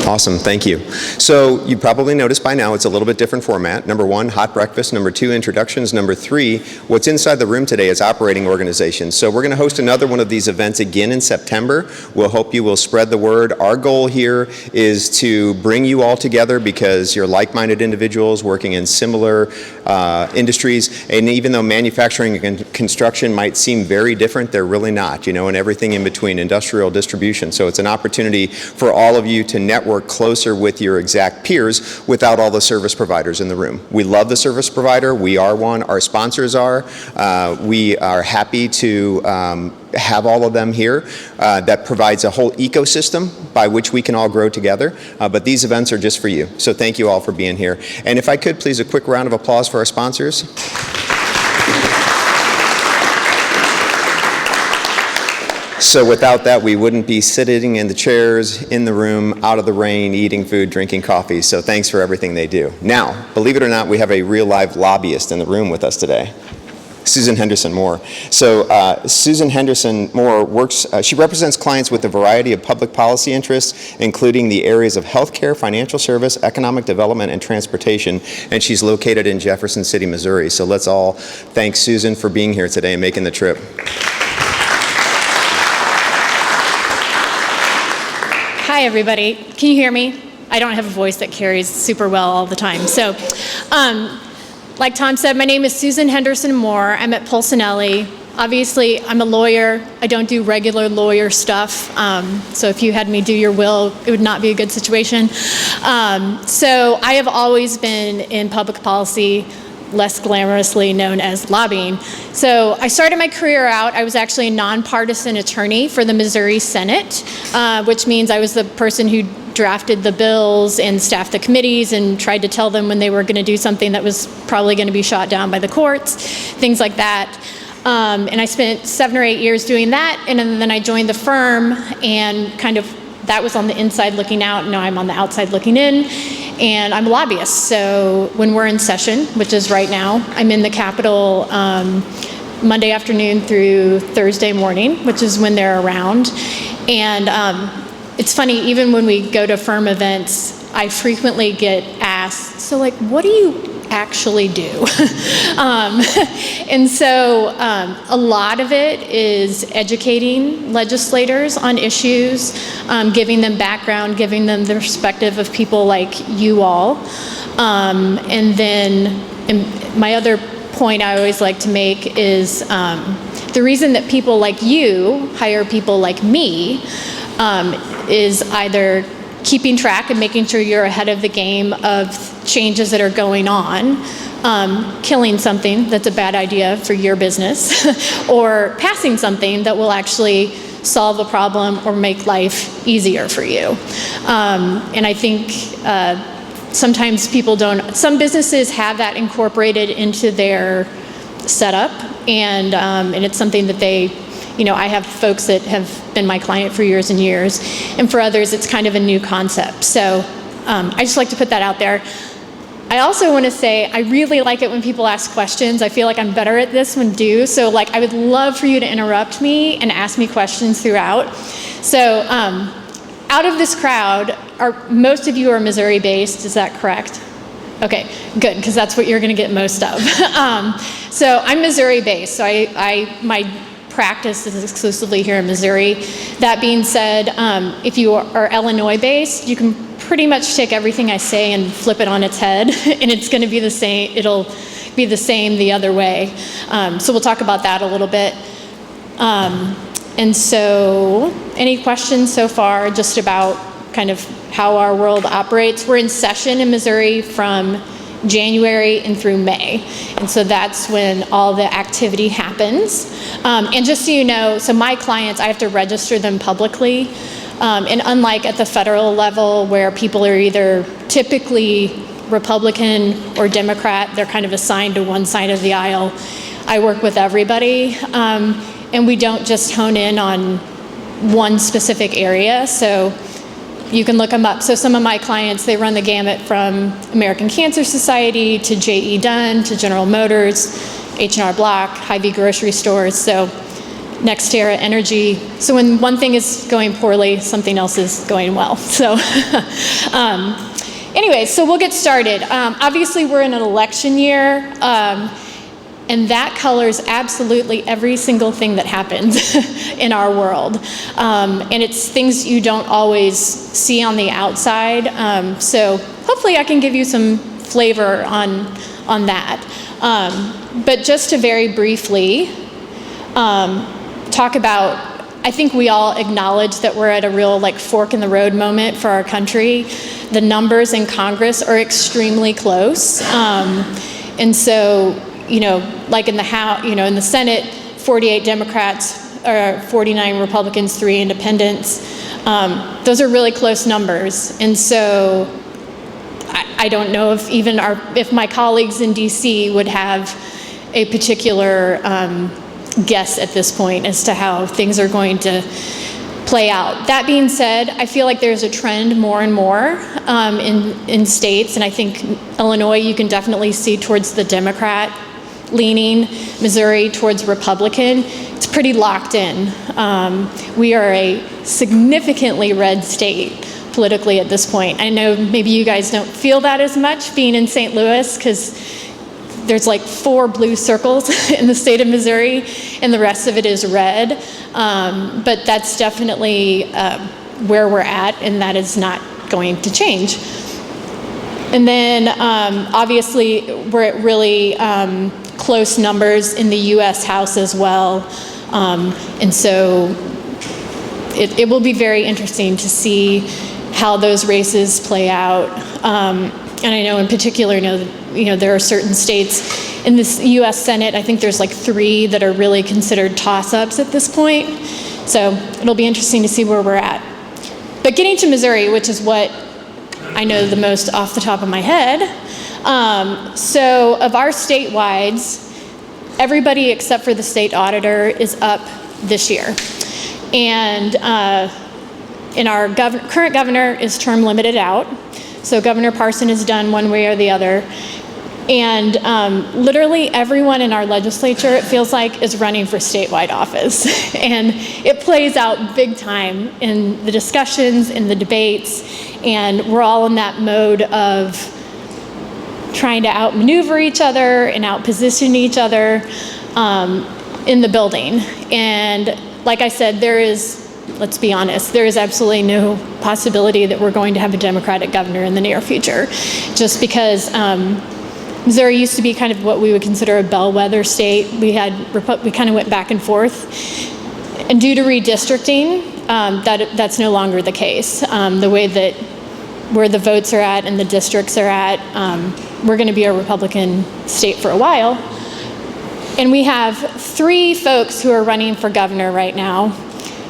Awesome, thank you. So you probably noticed by now it's a little bit different format. Number 1, hot breakfast. Number 2, introductions. Number 3, what's inside the room today is operating organizations. So we're going to host another one of these events again in September. We'll hope you will spread the word. Our goal here is to bring you all together because you're like-minded individuals working in similar industries. And even though manufacturing and construction might seem very different, they're really not, and everything in between, industrial distribution. So it's an opportunity for all of you to network closer with your exact peers without all the service providers in the room. We love the service provider. We are one. Our sponsors are. We are happy to have all of them here. That provides a whole ecosystem by which we can all grow together. But these events are just for you. So thank you all for being here. And if I could, please, a quick round of applause for our sponsors. So without that, we wouldn't be sitting in the chairs, in the room, out of the rain, eating food, drinking coffee. So thanks for everything they do. Now, believe it or not, we have a real live lobbyist in the room with us today. Susan Henderson Moore. So Susan Henderson Moore works, she represents clients with a variety of public policy interests, including the areas of healthcare, financial service, economic development, and transportation. And she's located in Jefferson City, Missouri. So let's all thank Susan for being here today and making the trip. Hi, everybody. Can you hear me? I don't have a voice that carries super well all the time. So, like Tom said, my name is Susan Henderson Moore. I'm at Polsinelli. Obviously, I'm a lawyer. I don't do regular lawyer stuff. So if you had me do your will, it would not be a good situation. So I have always been in public policy, less glamorously known as lobbying. So I started my career out, I was actually a nonpartisan attorney for the Missouri Senate, which means I was the person who drafted the bills and staffed the committees and tried to tell them when they were going to do something that was probably going to be shot down by the courts, things like that. And I spent 7 or 8 years doing that, and then I joined the firm, and kind of that was on the inside looking out, and now I'm on the outside looking in, and I'm a lobbyist. So when we're in session, which is right now, I'm in the Capitol Monday afternoon through Thursday morning, which is when they're around. And it's funny, even when we go to firm events, I frequently get asked, so like, what do you actually do? And so a lot of it is educating legislators on issues, giving them background, giving them the perspective of people like you all. And my other point I always like to make is the reason that people like you hire people like me is either keeping track and making sure you're ahead of the game of changes that are going on, killing something that's a bad idea for your business, or passing something that will actually solve a problem or make life easier for you. And I think sometimes people don't, some businesses have that incorporated into their setup, and it's something that they, I have folks that have been my client for years and years, and for others it's kind of a new concept. So I just like to put that out there. I also want to say I really like it when people ask questions. I feel like I'm better at this when due, so like I would love for you to interrupt me and ask me questions throughout. So out of this crowd, most of you are Missouri based, is that correct? Okay, good, because that's what you're going to get most of. So I'm Missouri based, so my practice is exclusively here in Missouri. That being said, if you are Illinois based, you can pretty much take everything I say and flip it on its head, and it's going to be the same. It'll be the same the other way. So we'll talk about that a little bit. And so, any questions so far just about kind of how our world operates? We're in session in Missouri from January and through May. And so that's when all the activity happens. And just so you know, so my clients, I have to register them publicly. And unlike at the federal level where people are either typically Republican or Democrat, they're kind of assigned to one side of the aisle, I work with everybody. And we don't just hone in on one specific area. So you can look them up. So some of my clients, they run the gamut from American Cancer Society to J.E. Dunn to General Motors, H&R Block, Hy-Vee grocery stores. So NextEra Energy. So when one thing is going poorly, something else is going well. So anyway, so we'll get started. Obviously, we're in an election year, and that colors absolutely every single thing that happens in our world. And it's things you don't always see on the outside. So hopefully I can give you some flavor on that. But just to very briefly talk about, I think we all acknowledge that we're at a real fork in the road moment for our country. The numbers in Congress are extremely close. And so, like in the House, in the Senate, 48 Democrats, or 49 Republicans, 3 independents. Those are really close numbers. And so I don't know if even if my colleagues in DC would have a particular guess at this point as to how things are going to play out. That being said, I feel like there's a trend more and more in states, and I think Illinois you can definitely see towards the Democrat leaning, Missouri towards Republican. It's pretty locked in. We are a significantly red state politically at this point. I know maybe you guys don't feel that as much being in St. Louis, because there's 4 blue circles in the state of Missouri, and the rest of it is red. But that's definitely where we're at, and that is not going to change. And then obviously we're at really close numbers in the U.S. House as well. And so it will be very interesting to see how those races play out. And I know in particular, there are certain states in this U.S. Senate, I think there's 3 that are really considered toss-ups at this point. So it'll be interesting to see where we're at. But getting to Missouri, which is what I know the most off the top of my head. So of our statewide, everybody except for the state auditor is up this year. And our current governor is term limited out. So Governor Parson is done one way or the other. And literally everyone in our legislature, it feels like, is running for statewide office. And it plays out big time in the discussions, in the debates, and we're all in that mode of trying to outmaneuver each other and outposition each other in the building. And like I said, let's be honest, there is absolutely no possibility that we're going to have a Democratic governor in the near future, just because Missouri used to be kind of what we would consider a bellwether state. We kind of went back and forth. And due to redistricting, that's no longer the case. The way that where the votes are at and the districts are at, we're going to be a Republican state for a while. And we have 3 folks who are running for governor right now,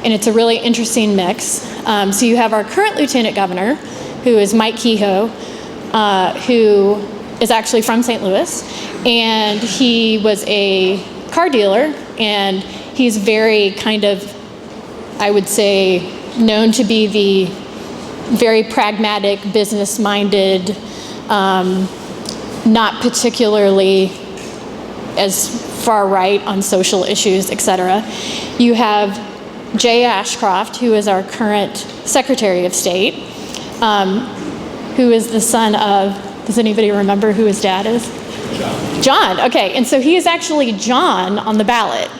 and it's a really interesting mix. So you have our current lieutenant governor, who is Mike Kehoe, who is actually from St. Louis, and he was a car dealer, and he's very kind of, I would say, known to be the very pragmatic, business-minded, not particularly as far right on social issues, etc. You have Jay Ashcroft, who is our current Secretary of State, who is the son of, does anybody remember who his dad is? John, okay, and so he is actually John on the ballot.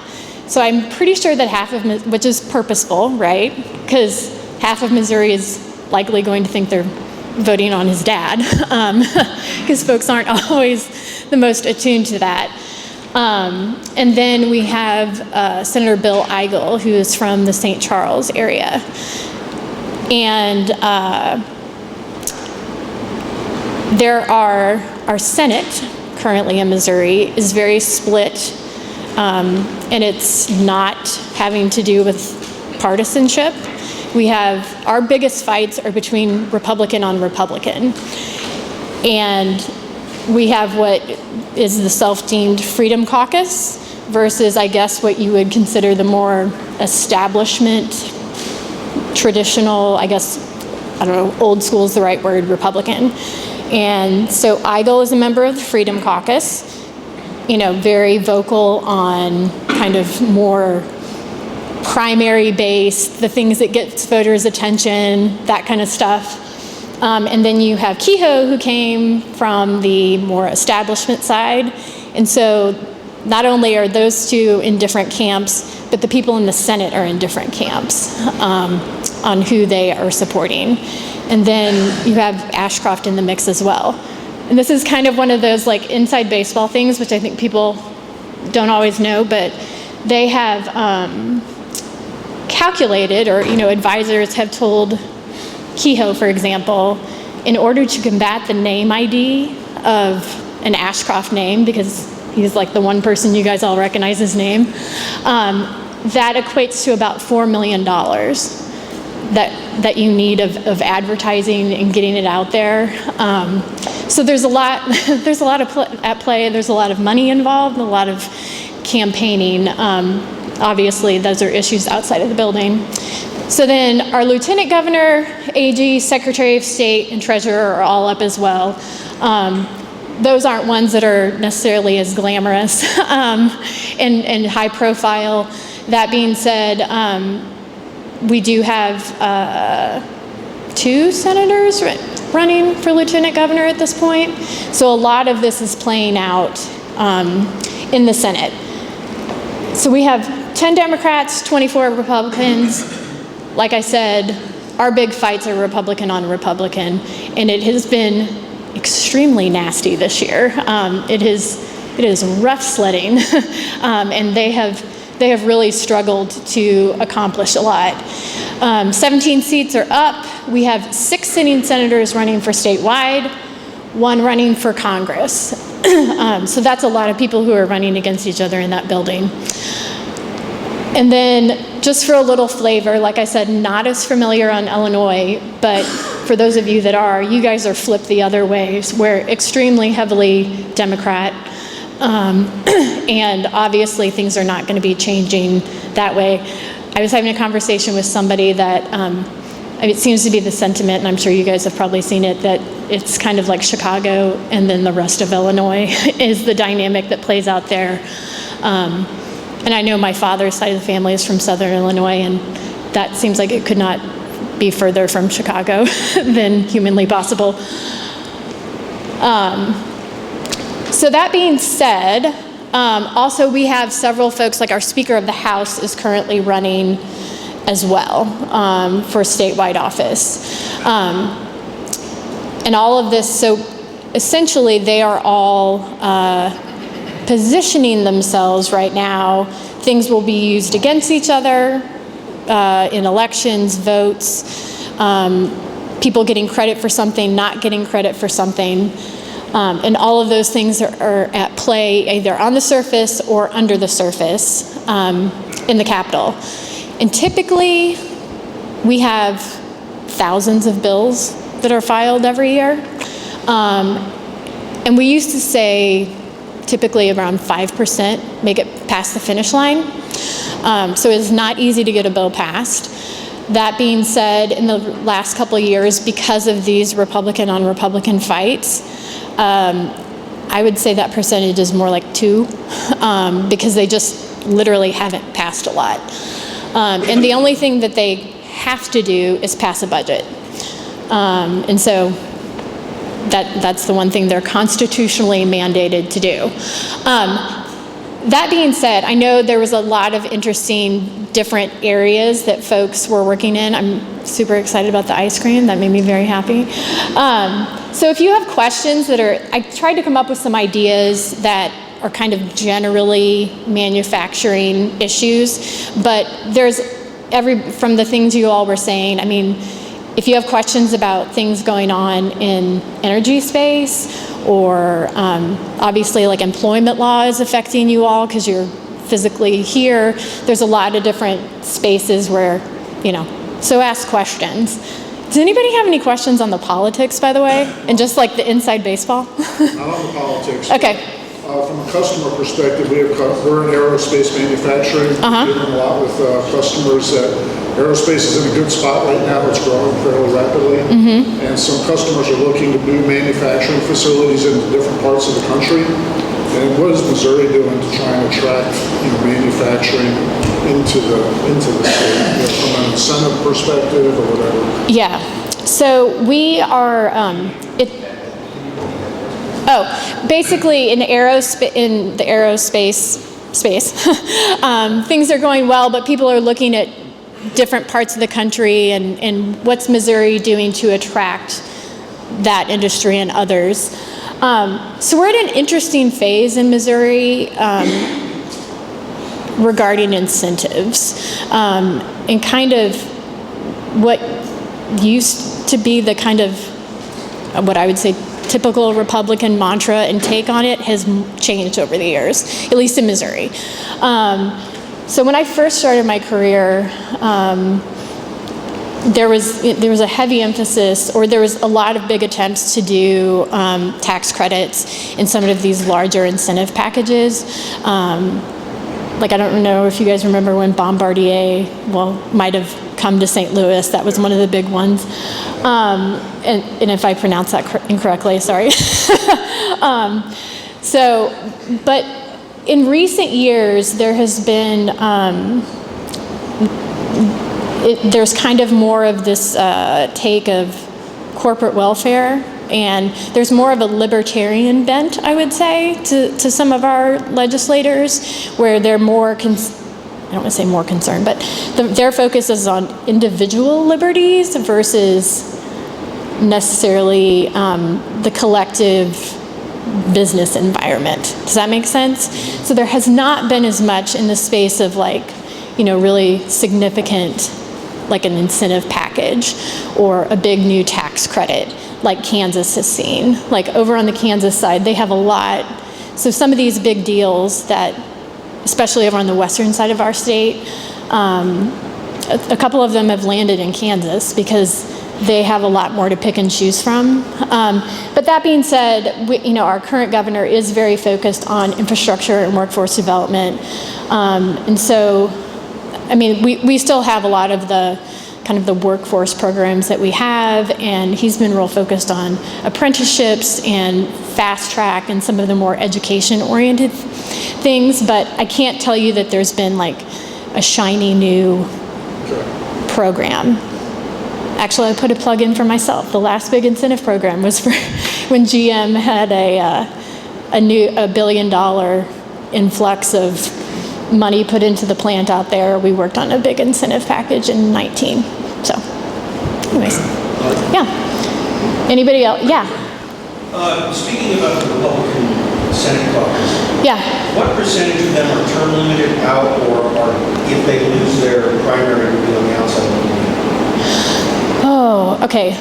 So I'm pretty sure that half of, which is purposeful, right? Because half of Missouri is likely going to think they're voting on his dad, because folks aren't always the most attuned to that. And then we have Senator Bill Eigel, who is from the St. Charles area. And our Senate currently in Missouri is very split, and it's not having to do with partisanship. We have, our biggest fights are between Republican on Republican. And we have what is the self-deemed Freedom Caucus versus, I guess, what you would consider the more establishment, traditional, I guess, I don't know, old school is the right word, Republican. And so Eigel is a member of the Freedom Caucus, very vocal on kind of more primary base, the things that gets voters' attention, that kind of stuff. And then you have Kehoe, who came from the more establishment side. And so not only are those two in different camps, but the people in the Senate are in different camps on who they are supporting. And then you have Ashcroft in the mix as well. And this is kind of one of those like inside baseball things, which I think people don't always know, but they have calculated, or advisors have told Kehoe, for example, in order to combat the name ID of an Ashcroft name, because he's like the one person you guys all recognize his name, that equates to about $4 million that you need of advertising and getting it out there. So there's a lot at play. There's a lot of money involved, and a lot of campaigning. Obviously, those are issues outside of the building. So then our Lieutenant Governor, AG, Secretary of State, and Treasurer are all up as well. Those aren't ones that are necessarily as glamorous and high profile. That being said, we do have 2 senators running for Lieutenant Governor at this point. So a lot of this is playing out in the Senate. So we have 10 Democrats, 24 Republicans. Like I said, our big fights are Republican on Republican, and it has been extremely nasty this year. It is rough sledding, and they have really struggled to accomplish a lot. 17 seats are up. We have 6 sitting senators running for statewide, 1 running for Congress. So that's a lot of people who are running against each other in that building. And then just for a little flavor, like I said, not as familiar on Illinois, but for those of you that are, you guys are flipped the other way. We're extremely heavily Democrat. And obviously things are not going to be changing that way. I was having a conversation with somebody that it seems to be the sentiment, and I'm sure you guys have probably seen it, that it's kind of like Chicago and then the rest of Illinois is the dynamic that plays out there. And I know my father's side of the family is from Southern Illinois, and that seems like it could not be further from Chicago than humanly possible. So that being said, also we have several folks, like our Speaker of the House is currently running as well for statewide office. And all of this, so essentially they are all positioning themselves right now. Things will be used against each other in elections, votes, people getting credit for something, not getting credit for something. And all of those things are at play either on the surface or under the surface in the Capitol. And typically, we have thousands of bills that are filed every year. And we used to say typically around 5% make it past the finish line. So it's not easy to get a bill passed. That being said, in the last couple of years, because of these Republican on Republican fights, I would say that percentage is more like 2, because they just literally haven't passed a lot. And the only thing that they have to do is pass a budget. And so that's the one thing they're constitutionally mandated to do. That being said, I know there was a lot of interesting different areas that folks were working in. I'm super excited about the ice cream. That made me very happy. So if you have questions I tried to come up with some ideas that are kind of generally manufacturing issues, but there's from the things you all were saying, I mean, if you have questions about things going on in energy space, or obviously like employment law is affecting you all because you're physically here, there's a lot of different spaces where, so ask questions. Does anybody have any questions on the politics, by the way? And just like the inside baseball? Not on the politics. Okay. From a customer perspective, we're in aerospace manufacturing. We're dealing a lot with customers that aerospace is in a good spot right now. It's growing fairly rapidly. And some customers are looking to move manufacturing facilities into different parts of the country. And what is Missouri doing to try and attract, manufacturing into the state, from an incentive perspective or whatever? Yeah. So we are, basically in the aerospace space, things are going well, but people are looking at different parts of the country and what's Missouri doing to attract that industry and others. So we're at an interesting phase in Missouri regarding incentives, and kind of what used to be the kind of what I would say typical Republican mantra and take on it has changed over the years, at least in Missouri. So when I first started my career, there was a heavy emphasis, or there was a lot of big attempts to do tax credits in some of these larger incentive packages. Like, I don't know if you guys remember when Bombardier, might have come to St. Louis. That was one of the big ones. And if I pronounce that incorrectly, sorry. But in recent years, there has been, there's kind of more of this take of corporate welfare, and there's more of a libertarian bent, I would say, to some of our legislators, where they're more, I don't want to say more concerned, but their focus is on individual liberties versus necessarily the collective business environment. Does that make sense? So there has not been as much in the space of really significant, like an incentive package or a big new tax credit like Kansas has seen. Like over on the Kansas side, they have a lot. So some of these big deals that, especially over on the western side of our state, a couple of them have landed in Kansas because they have a lot more to pick and choose from. But that being said, our current governor is very focused on infrastructure and workforce development. And so, we still have a lot of the kind of the workforce programs that we have, and he's been real focused on apprenticeships and fast track and some of the more education-oriented things. But I can't tell you that there's been like a shiny new program. Actually, I put a plug in for myself. The last big incentive program was for when GM had a new $1 billion influx of money put into the plant out there. We worked on a big incentive package in 19. So, anyways, yeah. Anybody else? Yeah. Speaking about the Republican Senate caucus, Yeah. what percentage of them are term limited out, or if they lose their primary, will be on the outside of the line? Oh, okay.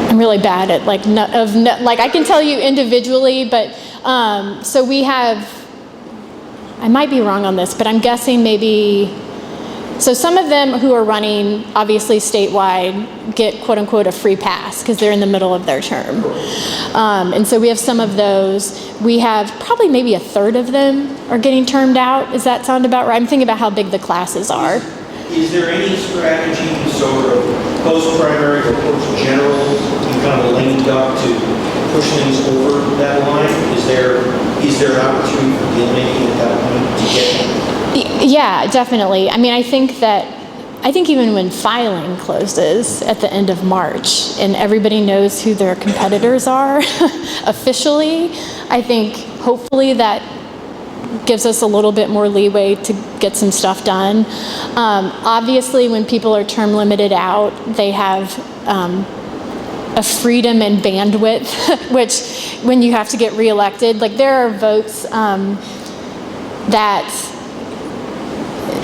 I'm really bad at I can tell you individually, but so we have, I might be wrong on this, but I'm guessing so some of them who are running, obviously statewide, get quote unquote a free pass because they're in the middle of their term. And so we have some of those. We have probably maybe a third of them are getting termed out. Does that sound about right? I'm thinking about how big the classes are. Is there any strategy, sort of post-primary or post-general, you kind of linked up to push things over that line? Is there an opportunity for deal making at that point to get? Yeah, definitely. I think even when filing closes at the end of March and everybody knows who their competitors are officially, I think hopefully that gives us a little bit more leeway to get some stuff done. Obviously, when people are term limited out, they have a freedom and bandwidth, which when you have to get reelected, like there are votes that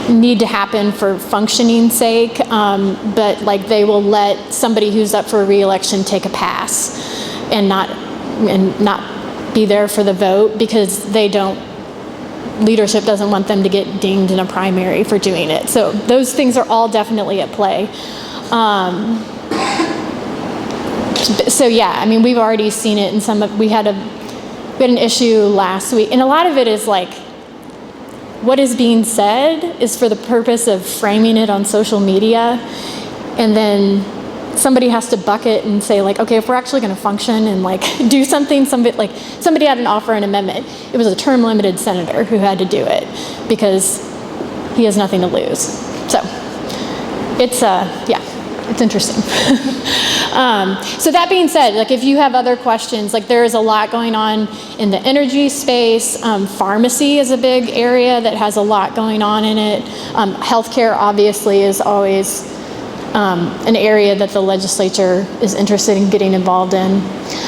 need to happen for functioning's sake, but like they will let somebody who's up for a reelection take a pass and not be there for the vote because leadership doesn't want them to get dinged in a primary for doing it. So those things are all definitely at play. So yeah, we've already seen it in we had an issue last week, and a lot of it is like, what is being said is for the purpose of framing it on social media, and then somebody has to bucket and say like, okay, if we're actually going to function and like do something, somebody had an offer an amendment. It was a term limited senator who had to do it because he has nothing to lose. So it's it's interesting. So that being said, like if you have other questions, like there is a lot going on in the energy space. Pharmacy is a big area that has a lot going on in it. Healthcare obviously is always an area that the legislature is interested in getting involved in.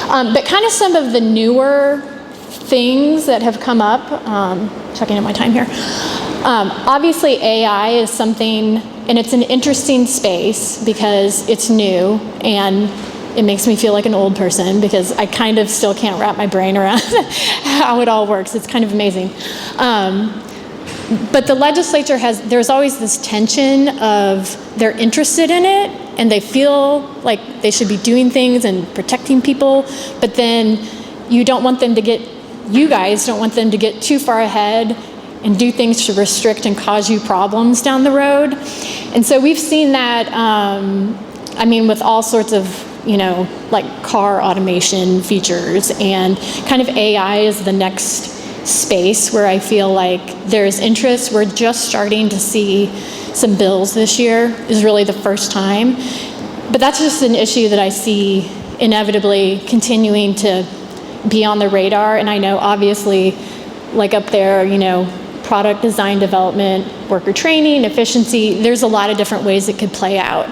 But kind of some of the newer things that have come up, checking at my time here. Obviously AI is something, and it's an interesting space because it's new and it makes me feel like an old person because I kind of still can't wrap my brain around how it all works. It's kind of amazing. But the legislature there's always this tension of they're interested in it and they feel like they should be doing things and protecting people, but then you guys don't want them to get too far ahead and do things to restrict and cause you problems down the road. And so we've seen that, with all sorts of, like car automation features, and kind of AI is the next space where I feel like there's interest. We're just starting to see some bills this year, is really the first time. But that's just an issue that I see inevitably continuing to be on the radar. And I know obviously, like up there, product design development, worker training, efficiency, there's a lot of different ways it could play out.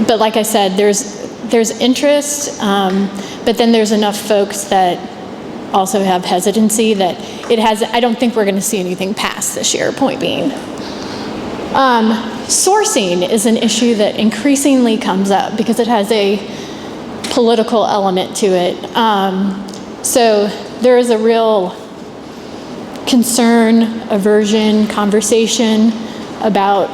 But like I said, there's interest, but then there's enough folks that also have hesitancy that I don't think we're going to see anything pass this year, point being. Sourcing is an issue that increasingly comes up because it has a political element to it. So there is a real concern, aversion, conversation about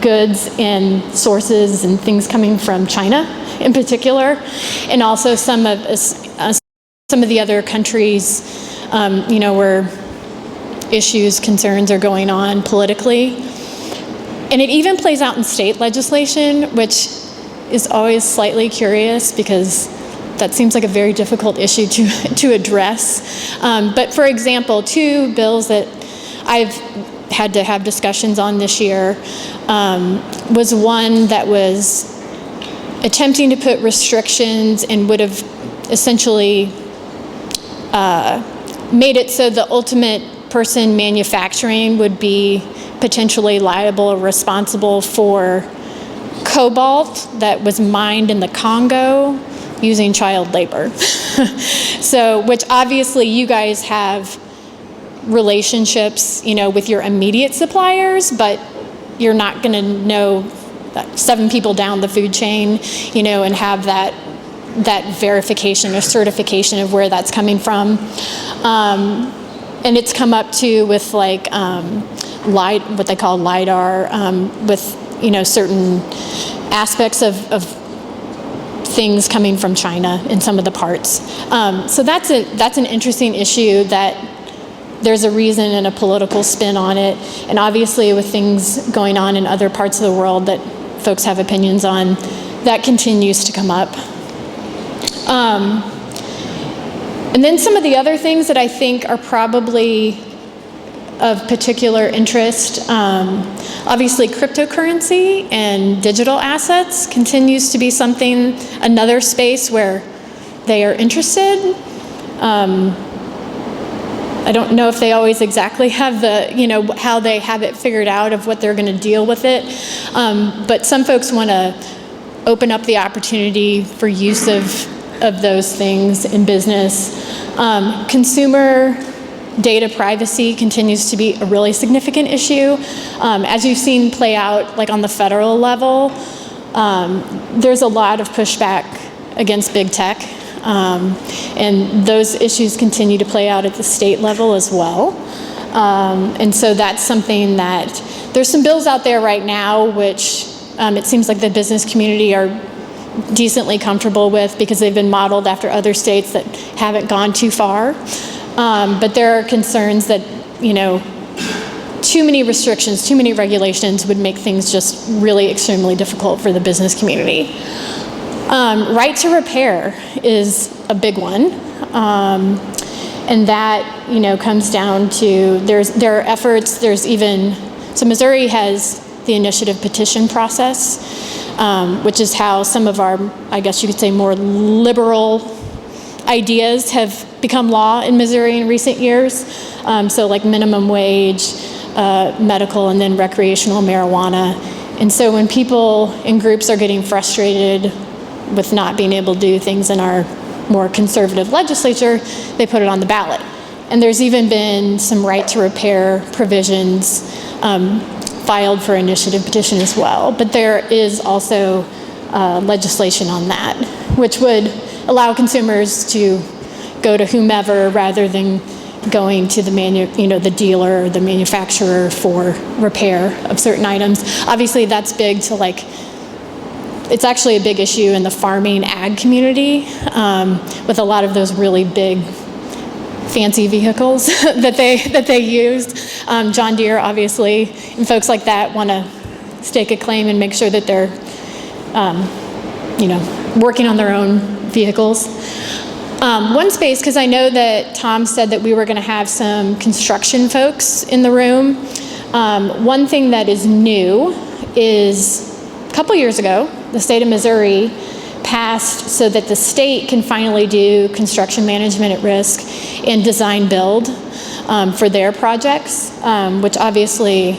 goods and sources and things coming from China in particular, and also some of the other countries, where issues, concerns are going on politically. And it even plays out in state legislation, which is always slightly curious because that seems like a very difficult issue to address. But for example, two bills that I've had to have discussions on this year was one that was attempting to put restrictions and would have essentially made it so the ultimate person manufacturing would be potentially liable or responsible for cobalt that was mined in the Congo using child labor. So, which obviously you guys have relationships, with your immediate suppliers, but you're not going to know that 7 people down the food chain, and have that verification or certification of where that's coming from. And it's come up too with like what they call LIDAR, with certain aspects of things coming from China in some of the parts. So that's an interesting issue that there's a reason and a political spin on it. And obviously with things going on in other parts of the world that folks have opinions on, that continues to come up. And then some of the other things that I think are probably of particular interest, obviously cryptocurrency and digital assets continues to be another space where they are interested. I don't know if they always exactly have how they have it figured out of what they're going to deal with it. But some folks want to open up the opportunity for use of those things in business. Consumer data privacy continues to be a really significant issue. As you've seen play out like on the federal level, there's a lot of pushback against big tech. And those issues continue to play out at the state level as well. And so that's something that, there's some bills out there right now which it seems like the business community are decently comfortable with because they've been modeled after other states that haven't gone too far. But there are concerns that, too many restrictions, too many regulations would make things just really extremely difficult for the business community. Right to repair is a big one. And that, comes down to, there are efforts, so Missouri has the initiative petition process, which is how some of our, I guess you could say, more liberal ideas have become law in Missouri in recent years. So like minimum wage, medical, and then recreational marijuana. And so when people in groups are getting frustrated with not being able to do things in our more conservative legislature, they put it on the ballot. And there's even been some right to repair provisions filed for initiative petition as well. But there is also legislation on that, which would allow consumers to go to whomever rather than going to the dealer or the manufacturer for repair of certain items. Obviously, that's big to it's actually a big issue in the farming ag community with a lot of those really big fancy vehicles that they used. John Deere, obviously, and folks like that want to stake a claim and make sure that they're working on their own vehicles. One space, because I know that Tom said that we were going to have some construction folks in the room. One thing that is new is a couple years ago, the state of Missouri passed so that the state can finally do construction management at risk and design build for their projects, which obviously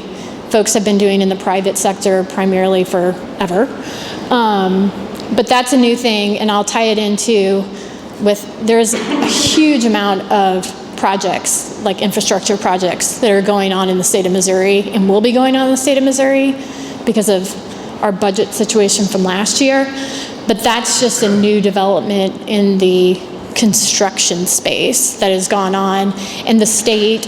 folks have been doing in the private sector primarily forever. But that's a new thing, and I'll tie it into there's a huge amount of projects, like infrastructure projects, that are going on in the state of Missouri and will be going on in the state of Missouri because of our budget situation from last year. But that's just a new development in the construction space that has gone on, and the state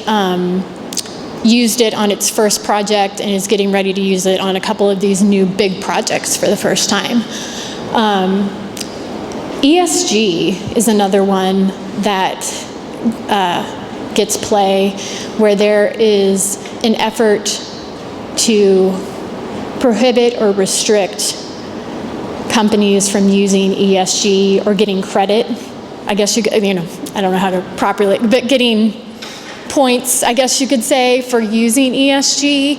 used it on its first project and is getting ready to use it on a couple of these new big projects for the first time. ESG is another one that gets play, where there is an effort to prohibit or restrict companies from using ESG or getting credit. I guess I don't know how to properly, but getting points, I guess you could say, for using ESG.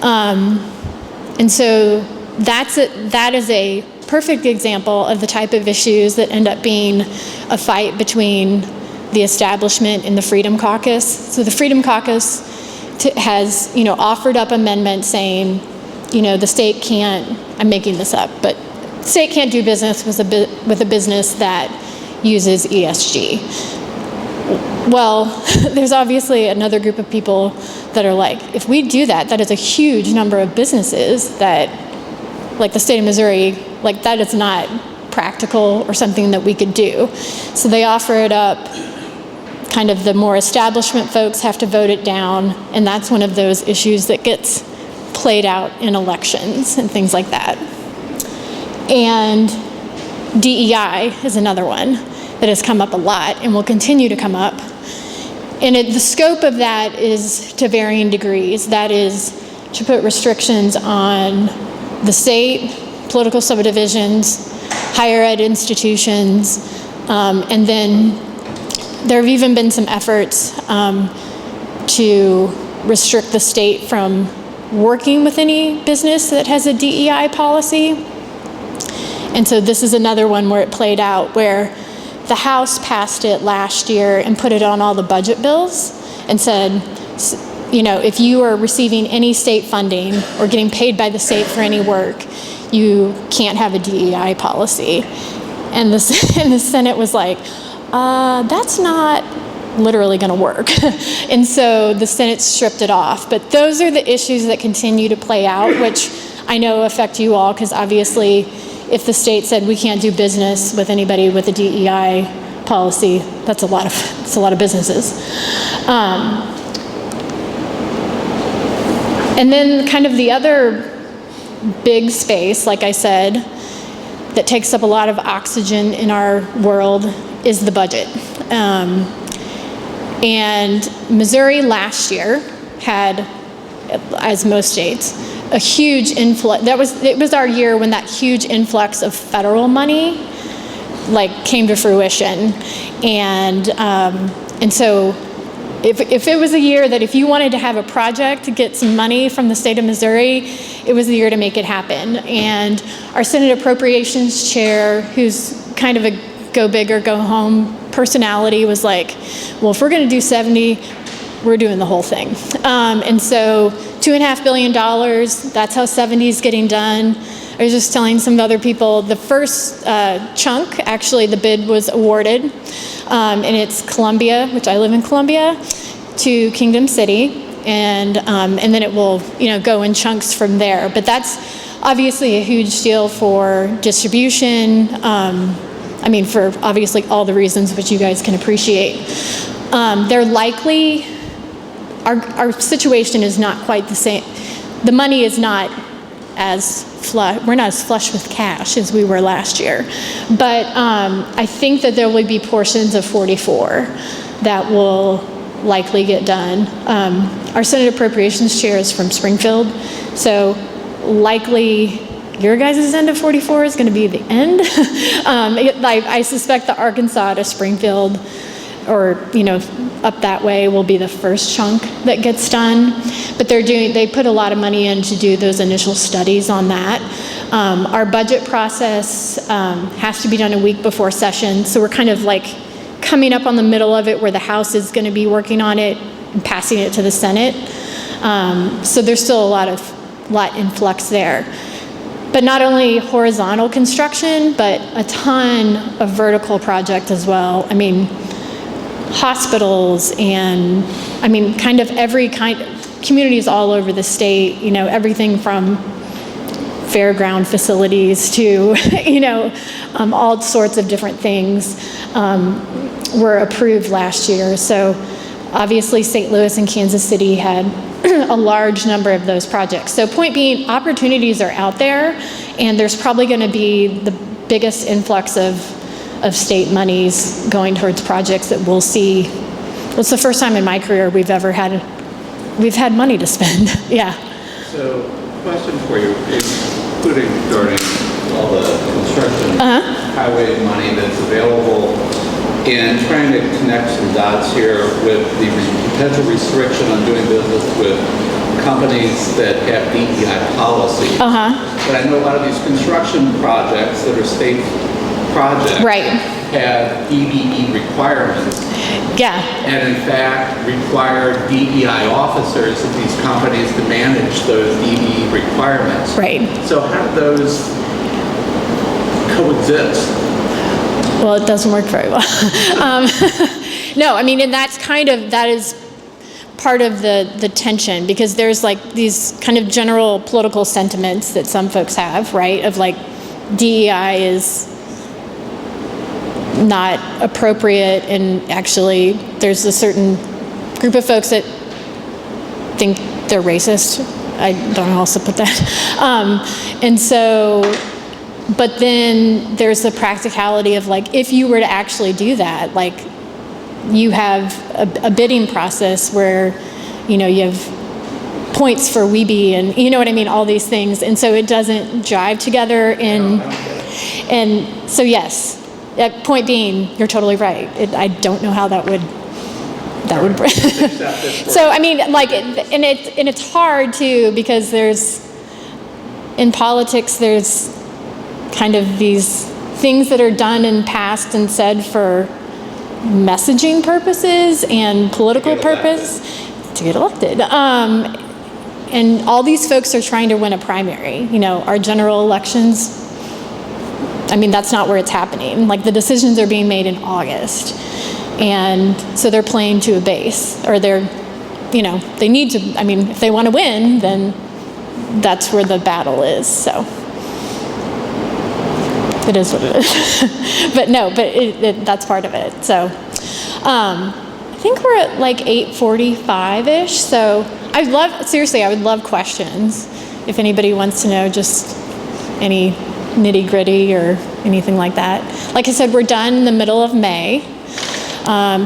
And so that is a perfect example of the type of issues that end up being a fight between the establishment and the Freedom Caucus. So the Freedom Caucus has, offered up amendments saying, the state can't, I'm making this up, but the state can't do business with a business that uses ESG. Well, there's obviously another group of people that are like, if we do that, that is a huge number of businesses that, like the state of Missouri, like that is not practical or something that we could do. So they offer it up, kind of the more establishment folks have to vote it down, and that's one of those issues that gets played out in elections and things like that. And DEI is another one that has come up a lot and will continue to come up. And the scope of that is to varying degrees. That is to put restrictions on the state, political subdivisions, higher ed institutions, and then there have even been some efforts to restrict the state from working with any business that has a DEI policy. And so this is another one where it played out, where the House passed it last year and put it on all the budget bills and said, if you are receiving any state funding or getting paid by the state for any work, you can't have a DEI policy. And the Senate was like, that's not literally going to work. And so the Senate stripped it off. But those are the issues that continue to play out, which I know affect you all, because obviously if the state said we can't do business with anybody with a DEI policy, that's a lot of businesses. And then kind of the other big space, like I said, that takes up a lot of oxygen in our world is the budget. And Missouri last year had as most states, a huge influx. It was our year when that huge influx of federal money like came to fruition, and so if it was a year that if you wanted to have a project to get some money from the state of Missouri, it was the year to make it happen. And our Senate Appropriations Chair, who's kind of a go big or go home personality, was like, well, if we're going to do 70, we're doing the whole thing. And so $2.5 billion, that's how 70 is getting done. I was just telling some other people, the first chunk, actually the bid was awarded, and it's Columbia, which I live in Columbia, to Kingdom City, and then it will, go in chunks from there. But that's obviously a huge deal for distribution. For obviously all the reasons which you guys can appreciate. They're likely, our situation is not quite the same. The money is not as flush, we're not as flush with cash as we were last year. But I think that there will be portions of 44 that will likely get done. Our Senate Appropriations Chair is from Springfield, so likely your guys' end of 44 is going to be the end. I suspect the Arkansas to Springfield, or up that way, will be the first chunk that gets done. But they put a lot of money in to do those initial studies on that. Our budget process has to be done a week before session, so we're kind of like coming up on the middle of it, where the House is going to be working on it and passing it to the Senate. So there's still a lot in flux there. But not only horizontal construction, but a ton of vertical project as well. Hospitals and, kind of every kind, communities all over the state, everything from fairground facilities to, all sorts of different things were approved last year. So obviously St. Louis and Kansas City had a large number of those projects. So point being, opportunities are out there, and there's probably going to be the biggest influx of state monies going towards projects that we'll see. It's the first time in my career we've had money to spend. Yeah. So, question for you, including during all the construction highway money that's available, and trying to connect some dots here with the potential restriction on doing business with companies that have DEI policy. But I know a lot of these construction projects that are state projects have EBE requirements. Yeah. And in fact, require DEI officers of these companies to manage those EBE requirements. Right. So how do those coexist? Well, it doesn't work very well. No, and that is part of the tension, because there's like these kind of general political sentiments that some folks have, right? Of like DEI is not appropriate, and actually there's a certain group of folks that think they're racist. I don't know how else to put that. And so, but then there's the practicality of like, if you were to actually do that, like you have a bidding process where, you have points for Weeby and all these things. And so it doesn't jive together. And so yes, at point being, you're totally right. I don't know how that would break. So and it's hard too, because in politics there's kind of these things that are done and passed and said for messaging purposes and political purpose to get elected. And all these folks are trying to win a primary. Our general elections, that's not where it's happening. Like, the decisions are being made in August. And so they're playing to a base, or they need to, if they want to win, then that's where the battle is, so. It is what it is. But that's part of it. So I think we're at like 8:45-ish. So I would love questions. If anybody wants to know just any nitty gritty or anything like that. Like I said, we're done in the middle of May.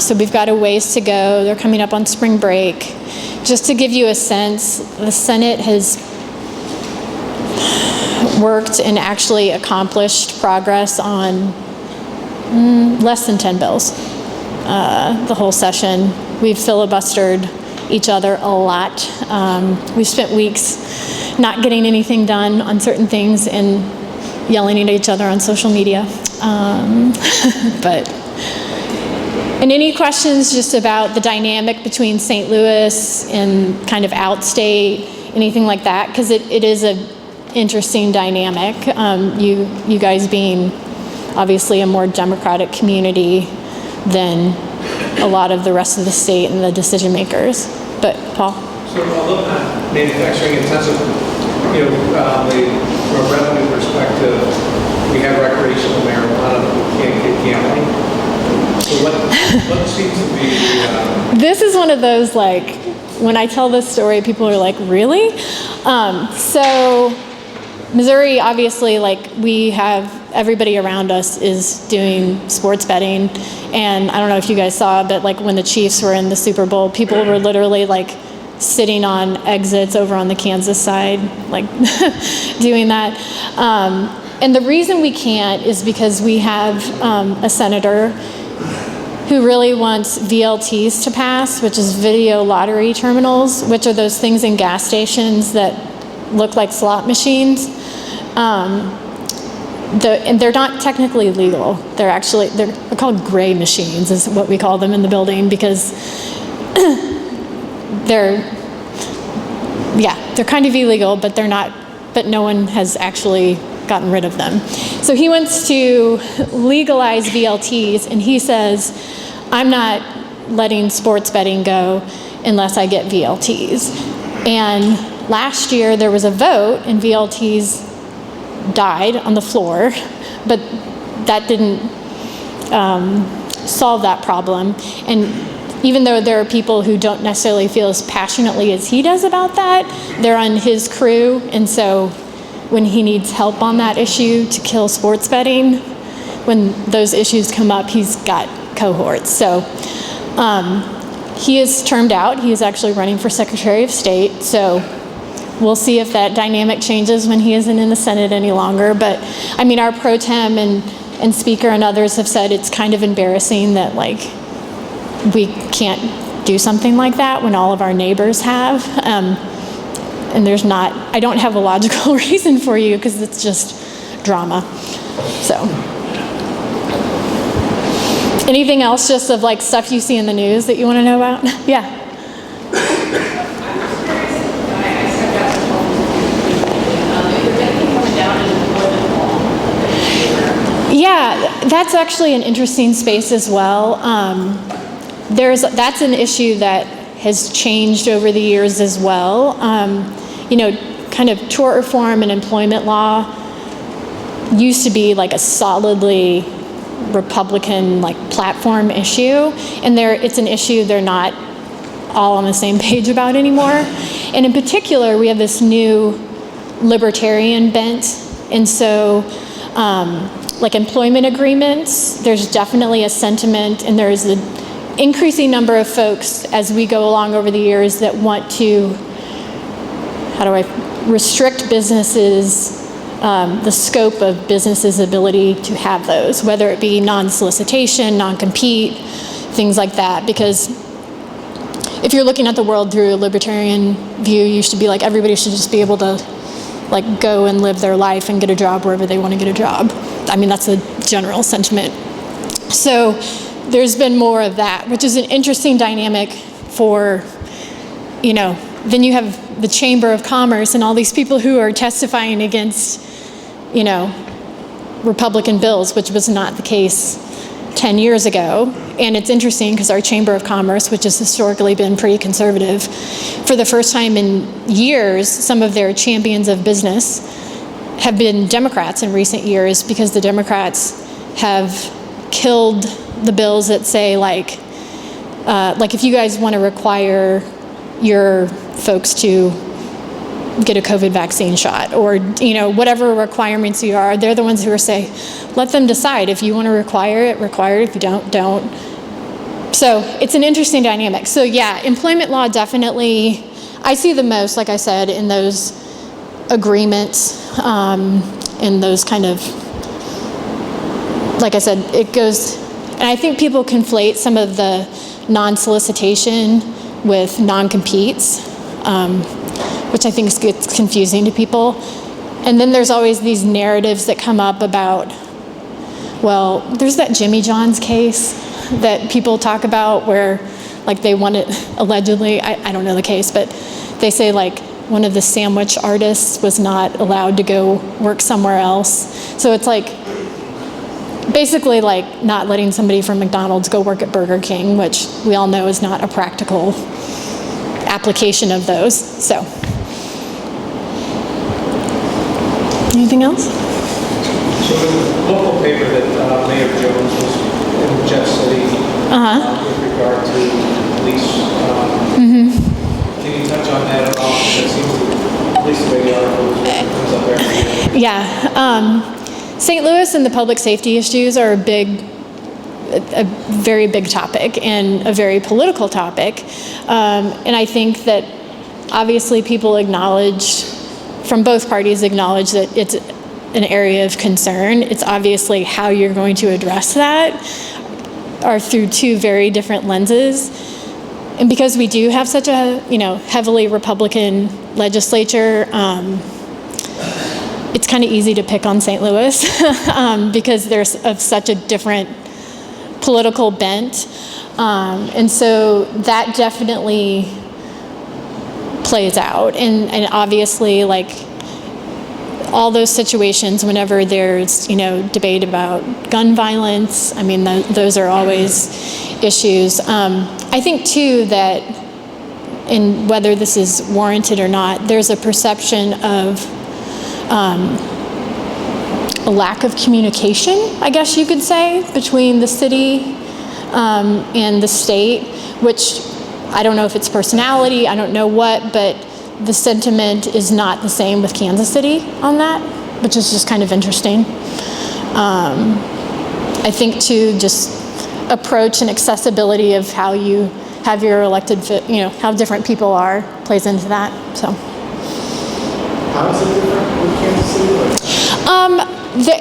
So we've got a ways to go. They're coming up on spring break. just to give you a sense, the Senate has worked and actually accomplished progress on less than 10 bills the whole session. We've filibustered each other a lot. We've spent weeks not getting anything done on certain things and yelling at each other on social media. And any questions just about the dynamic between St. Louis and kind of outstate, anything like that? Because it is an interesting dynamic. You guys being obviously a more democratic community than a lot of the rest of the state and the decision makers. But Paul? So although not manufacturing intensive, from a revenue perspective, we have recreational marijuana, but we can't get gambling. So what seems to be... This is one of those, like, when I tell this story, people are like, really? So Missouri, obviously, like, we have, everybody around us is doing sports betting. And I don't know if you guys saw, but like when the Chiefs were in the Super Bowl, people were literally like sitting on exits over on the Kansas side, like doing that. And the reason we can't is because we have a senator who really wants VLTs to pass, which is video lottery terminals, which are those things in gas stations that look like slot machines. And they're not technically legal. They're called gray machines is what we call them in the building, because they're kind of illegal, but they're not, but no one has actually gotten rid of them. So he wants to legalize VLTs, and he says, I'm not letting sports betting go unless I get VLTs. And last year there was a vote and VLTs died on the floor, but that didn't solve that problem. And even though there are people who don't necessarily feel as passionately as he does about that, they're on his crew, and so when he needs help on that issue to kill sports betting, when those issues come up, he's got cohorts. So he is termed out. He is actually running for Secretary of State, so we'll see if that dynamic changes when he isn't in the Senate any longer. But I mean, our pro tem and speaker and others have said it's kind of embarrassing that like we can't do something like that when all of our neighbors have. And I don't have a logical reason for you because it's just drama. So, anything else just of like stuff you see in the news that you want to know about? Yeah. Yeah, that's actually an interesting space as well. That's an issue that has changed over the years as well. Kind of tort reform and employment law used to be like a solidly Republican like platform issue, and it's an issue they're not all on the same page about anymore. And in particular, we have this new libertarian bent, and so like employment agreements, there's definitely a sentiment, and there's an increasing number of folks as we go along over the years that want to, restrict businesses, the scope of businesses' ability to have those, whether it be non-solicitation, non-compete, things like that. Because if you're looking at the world through a libertarian view, you should be like, everybody should just be able to like go and live their life and get a job wherever they want to get a job. I mean, that's a general sentiment. So there's been more of that, which is an interesting dynamic for, then you have the Chamber of Commerce and all these people who are testifying against, Republican bills, which was not the case 10 years ago. And it's interesting because our Chamber of Commerce, which has historically been pretty conservative, for the first time in years, some of their champions of business have been Democrats in recent years, because the Democrats have killed the bills that say like if you guys want to require your folks to get a COVID vaccine shot, or whatever requirements you are, they're the ones who are saying, let them decide. If you want to require it, if you don't. So it's an interesting dynamic. So yeah, employment law definitely, I see the most, like I said, in those agreements, in those kind of, like I said, it goes, and I think people conflate some of the non-solicitation with non-competes, which I think gets confusing to people. And then there's always these narratives that come up about, well, there's that Jimmy John's case that people talk about where, like, they want it, allegedly, I don't know the case, but they say, like, one of the sandwich artists was not allowed to go work somewhere else. So it's like, basically like not letting somebody from McDonald's go work at Burger King, which we all know is not a practical application of those. So, anything else? So the local paper that Mayor Jones was in Jeff City with regard to police, can you touch on that at all? That seems to, at least the way the article comes up there. Yeah. St. Louis and the public safety issues are a very big topic and a very political topic. And I think that obviously people acknowledge, from both parties acknowledge that it's an area of concern. It's obviously how you're going to address that are through two very different lenses. And because we do have such a, heavily Republican legislature, it's kind of easy to pick on St. Louis because there's of such a different political bent. And so that definitely plays out. And obviously, like, all those situations, whenever there's, debate about gun violence, I mean, those are always issues. I think, too, that in whether this is warranted or not, there's a perception of a lack of communication, I guess you could say, between the city and the state, which I don't know if it's personality, I don't know what, but the sentiment is not the same with Kansas City on that, which is just kind of interesting. I think, too, just approach and accessibility of how you have your elected, how different people are, plays into that, so. How is it different with Kansas City?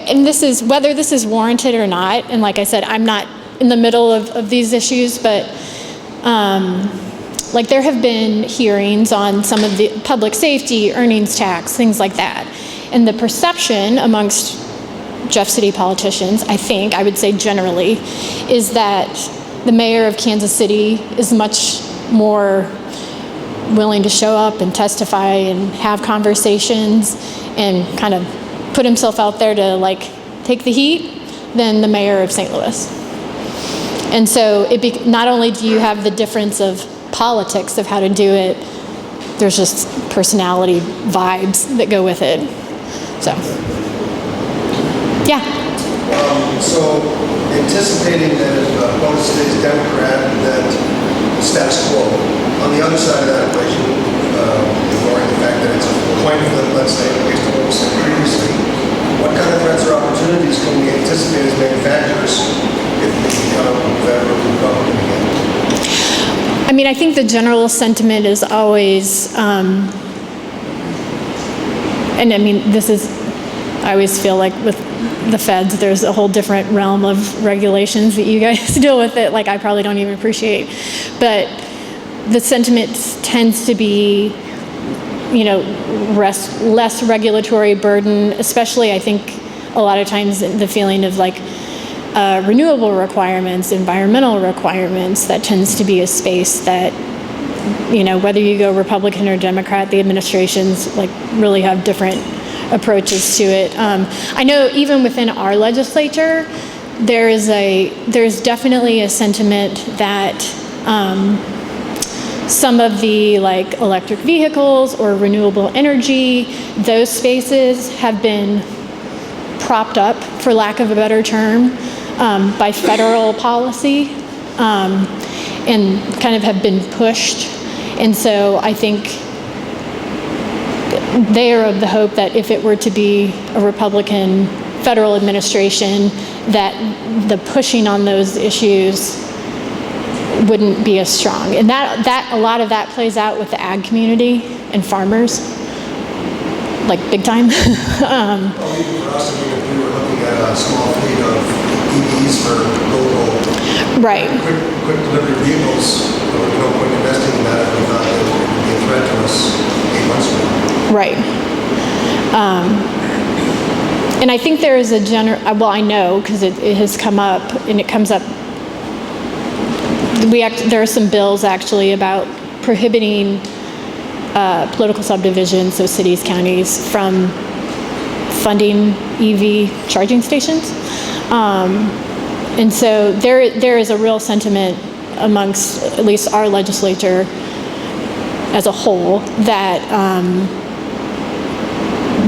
And this is, whether this is warranted or not, and like I said, I'm not in the middle of these issues, but like there have been hearings on some of the public safety, earnings tax, things like that. And the perception amongst Jeff City politicians, I would say generally, is that the mayor of Kansas City is much more willing to show up and testify and have conversations and kind of put himself out there to like take the heat than the mayor of St. Louis. And so not only do you have the difference of politics of how to do it, there's just personality vibes that go with it. So, yeah. So anticipating that if a opponent stays Democrat, that status quo. On the other side of that equation, ignoring the fact that it's a coin flip, let's say, based on what we said previously, what kind of threats or opportunities can we anticipate as manufacturers if we become federal Republican again? I mean, I think the general sentiment is always, and I mean, this is, I always feel like with the feds, there's a whole different realm of regulations that you guys deal with it, like I probably don't even appreciate. But the sentiment tends to be, less regulatory burden, especially I think a lot of times the feeling of like renewable requirements, environmental requirements, that tends to be a space that, whether you go Republican or Democrat, the administrations like really have different approaches to it. I know even within our legislature, there's definitely a sentiment that some of the like electric vehicles or renewable energy, those spaces have been propped up, for lack of a better term, by federal policy and kind of have been pushed. And so I think they are of the hope that if it were to be a Republican federal administration, that the pushing on those issues wouldn't be as strong. And that a lot of that plays out with the ag community and farmers, like big time. Well, even for us, I mean, if we were looking at a small fleet of EVs for local Right. quick delivery vehicles, there would be no point investing in that if we thought that it would be a threat to us 8 months from now. Right. And I think there is a well, I know because it has come up, and it comes up. There are some bills actually about prohibiting political subdivisions, so cities, counties, from funding EV charging stations. And so there is a real sentiment amongst at least our legislature as a whole that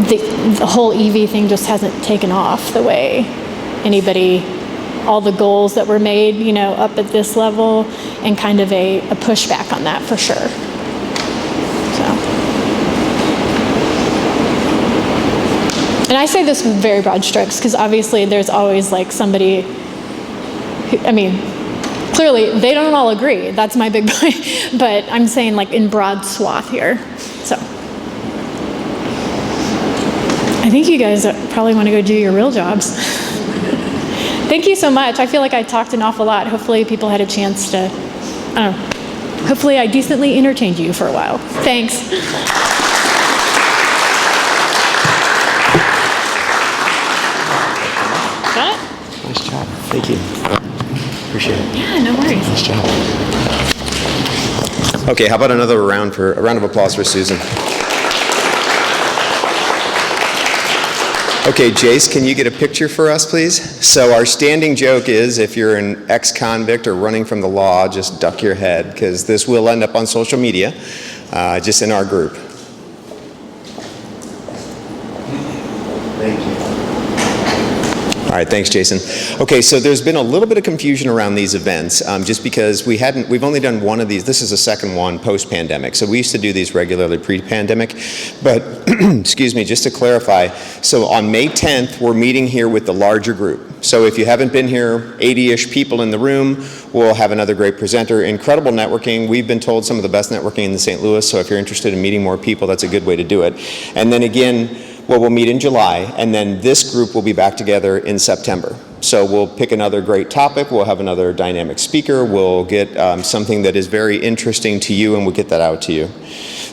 the whole EV thing just hasn't taken off the way all the goals that were made, up at this level, and kind of a pushback on that for sure. So. And I say this with very broad strokes because obviously there's always like somebody who, clearly they don't all agree. That's my big point. But I'm saying like in broad swath here. So I think you guys probably want to go do your real jobs. Thank you so much. I feel like I talked an awful lot. Hopefully people had a chance to, hopefully I decently entertained you for a while. Thanks. Nice job. Thank you. Appreciate it. Yeah, no worries. Nice job. Okay, how about a round of applause for Susan? Okay, Jace, can you get a picture for us, please? So our standing joke is if you're an ex-convict or running from the law, just duck your head, because this will end up on social media, just in our group. Thank you. All right, thanks, Jason. Okay, so there's been a little bit of confusion around these events, just because we've only done one of these. This is the second one post-pandemic. So we used to do these regularly pre-pandemic, but excuse me, just to clarify, so on May 10th, we're meeting here with the larger group. So if you haven't been here, 80-ish people in the room, we'll have another great presenter. Incredible networking. We've been told some of the best networking in St. Louis, so if you're interested in meeting more people, that's a good way to do it. And then again, well, we'll meet in July, and then this group will be back together in September. So we'll pick another great topic, we'll have another dynamic speaker, we'll get something that is very interesting to you, and we'll get that out to you.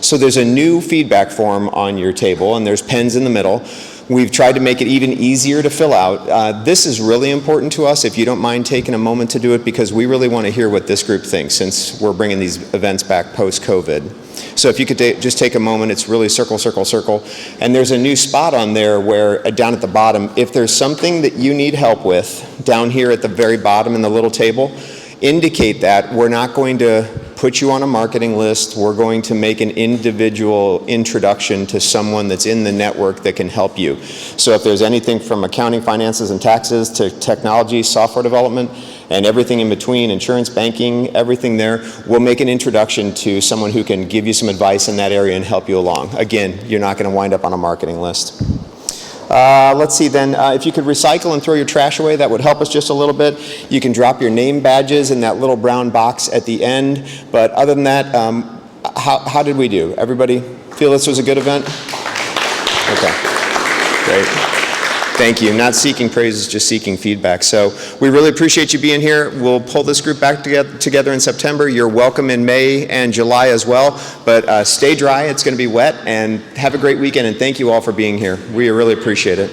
So there's a new feedback form on your table, and there's pens in the middle. We've tried to make it even easier to fill out. This is really important to us, if you don't mind taking a moment to do it, because we really want to hear what this group thinks, since we're bringing these events back post-COVID. So if you could just take a moment, it's really circle, circle, circle. And there's a new spot on there where, down at the bottom, if there's something that you need help with, down here at the very bottom in the little table, indicate that. We're not going to put you on a marketing list. We're going to make an individual introduction to someone that's in the network that can help you. So if there's anything from accounting, finances, and taxes to technology, software development, and everything in between, insurance, banking, everything there, we'll make an introduction to someone who can give you some advice in that area and help you along. Again, you're not going to wind up on a marketing list. Let's see then, if you could recycle and throw your trash away, that would help us just a little bit. You can drop your name badges in that little brown box at the end. But other than that, how did we do? Everybody feel this was a good event? Okay, great. Thank you. Not seeking praises, just seeking feedback. So we really appreciate you being here. We'll pull this group back together in September. You're welcome in May and July as well. But stay dry. It's going to be wet. And have a great weekend. And thank you all for being here. We really appreciate it.